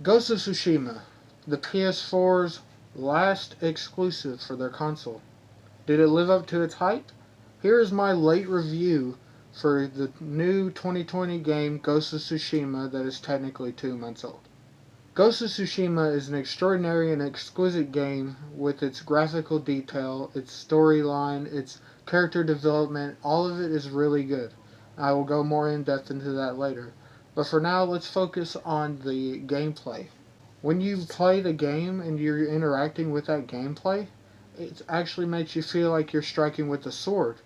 Ghost of Tsushima, the PS4's last exclusive for their console. Did it live up to its hype? Here is my late review for the new 2020 game Ghost of Tsushima that is technically 2 months old. Ghost of Tsushima is an extraordinary and exquisite game with its graphical detail, its storyline, its character development. All of it is really good. I will go more in depth into that later. But for now, let's focus on the gameplay. When you play the game and you're interacting with that gameplay, it actually makes you feel like you're striking with a sword.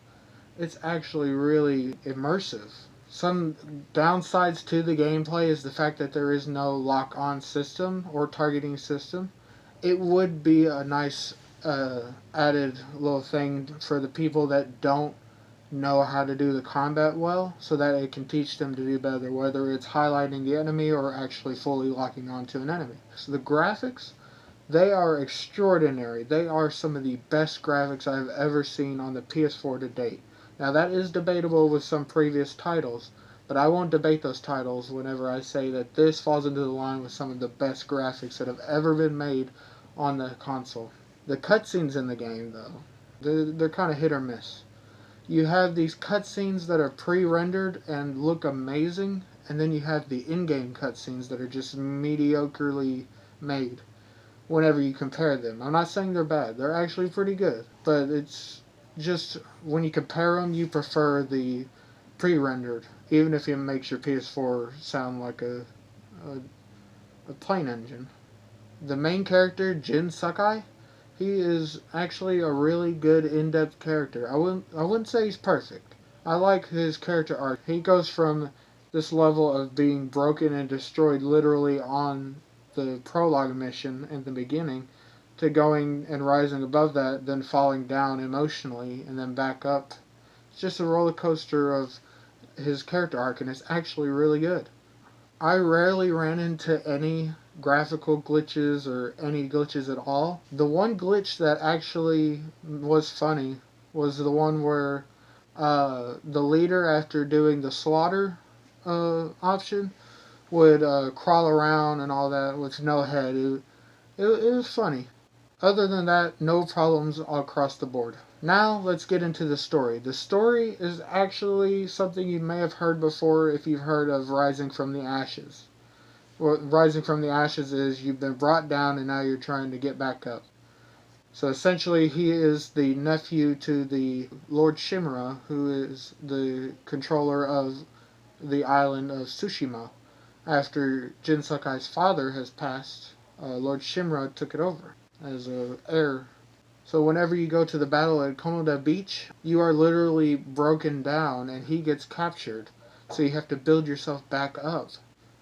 It's actually really immersive. Some downsides to the gameplay is the fact that there is no lock-on system or targeting system. It would be a nice added little thing for the people that don't know how to do the combat well, so that it can teach them to do better, whether it's highlighting the enemy or actually fully locking onto an enemy. So the graphics, they are extraordinary. They are some of the best graphics I've ever seen on the PS4 to date. Now that is debatable with some previous titles, but I won't debate those titles whenever I say that this falls into the line with some of the best graphics that have ever been made on the console. The cutscenes in the game, though, they're kind of hit or miss. You have these cutscenes that are pre-rendered and look amazing, and then you have the in-game cutscenes that are just mediocrely made whenever you compare them. I'm not saying they're bad. They're actually pretty good, but it's just when you compare them, you prefer the pre-rendered, even if it makes your PS4 sound like a plane engine. The main character, Jin Sakai, he is actually a really good in-depth character. I wouldn't say he's perfect. I like his character arc. He goes from this level of being broken and destroyed literally on the prologue mission in the beginning to going and rising above that, then falling down emotionally, and then back up. It's just a roller coaster of his character arc, and it's actually really good. I rarely ran into any graphical glitches or any glitches at all. The one glitch that actually was funny was the one where the leader, after doing the slaughter option, would crawl around and all that with no head. It was funny. Other than that, no problems all across the board. Now, let's get into the story. The story is actually something you may have heard before if you've heard of Rising from the Ashes. What Rising from the Ashes is you've been brought down and now you're trying to get back up. So essentially, he is the nephew to the Lord Shimura, who is the controller of the island of Tsushima. After Jin Sakai's father has passed, Lord Shimura took it over as an heir. So whenever you go to the battle at Komoda Beach, you are literally broken down and he gets captured. So you have to build yourself back up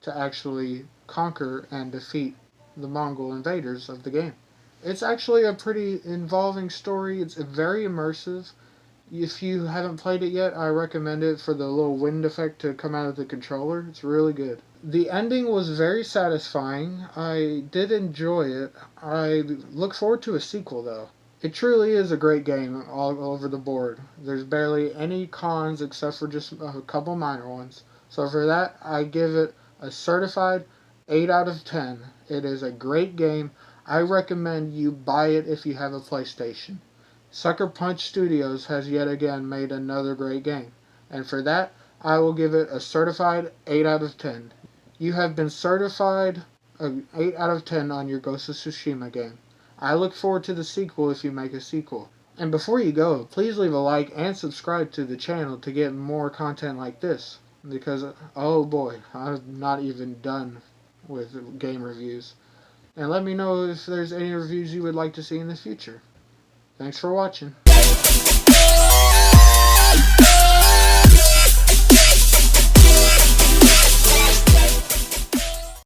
to actually conquer and defeat the Mongol invaders of the game. It's actually a pretty involving story. It's very immersive. If you haven't played it yet, I recommend it for the little wind effect to come out of the controller. It's really good. The ending was very satisfying. I did enjoy it. I look forward to a sequel, though. It truly is a great game all over the board. There's barely any cons except for just a couple minor ones. So for that, I give it a certified 8 out of 10. It is a great game. I recommend you buy it if you have a PlayStation. Sucker Punch Studios has yet again made another great game. And for that, I will give it a certified 8 out of 10. You have been certified an 8 out of 10 on your Ghost of Tsushima game. I look forward to the sequel if you make a sequel. And before you go, please leave a like and subscribe to the channel to get more content like this. Because, oh boy, I'm not even done with game reviews. And let me know if there's any reviews you would like to see in the future. Thanks for watching.